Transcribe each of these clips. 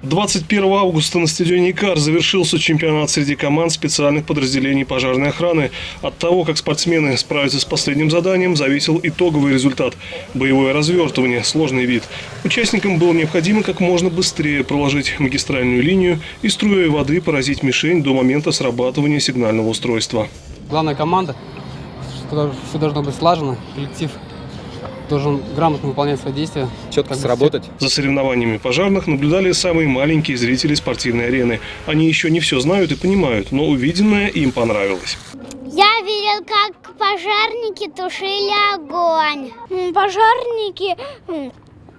21 августа на стадионе «Икар» завершился чемпионат среди команд специальных подразделений пожарной охраны. От того, как спортсмены справятся с последним заданием, зависел итоговый результат. Боевое развертывание – сложный вид. Участникам было необходимо как можно быстрее проложить магистральную линию и струей воды поразить мишень до момента срабатывания сигнального устройства. Главная команда, что все должно быть слажено, коллектив должен грамотно выполнять свои действия. Четко сработать. За соревнованиями пожарных наблюдали самые маленькие зрители спортивной арены. Они еще не все знают и понимают, но увиденное им понравилось. Я видел, как пожарники тушили огонь. Пожарники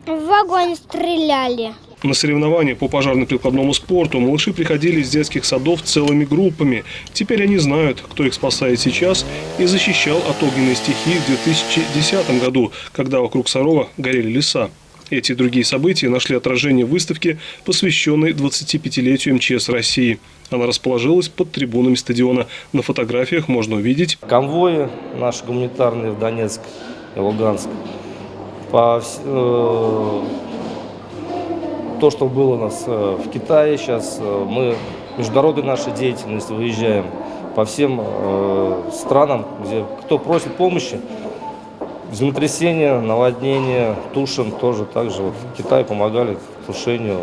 в огонь стреляли. На соревнования по пожарно-прикладному спорту малыши приходили из детских садов целыми группами. Теперь они знают, кто их спасает сейчас и защищал от огненной стихии в 2010 году, когда вокруг Сарова горели леса. Эти и другие события нашли отражение в выставке, посвященной 25-летию МЧС России. Она расположилась под трибунами стадиона. На фотографиях можно увидеть конвои наши гуманитарные в Донецк и Луганск. То, что было у нас в Китае сейчас, мы международной нашей деятельности выезжаем по всем странам, где кто просит помощи. Землетрясения, наводнения, тушим тоже также. Вот в Китае помогали тушению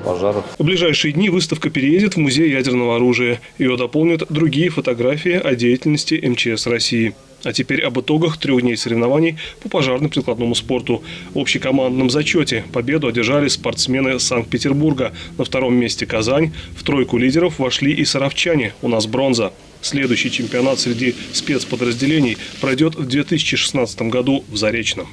пожаров. В ближайшие дни выставка переедет в музей ядерного оружия. Ее дополнят другие фотографии о деятельности МЧС России. А теперь об итогах 3 дней соревнований по пожарно-прикладному спорту. В общекомандном зачете победу одержали спортсмены Санкт-Петербурга. На 2-м месте Казань. В тройку лидеров вошли и саровчане. У нас бронза. Следующий чемпионат среди спецподразделений пройдет в 2016 году в Заречном.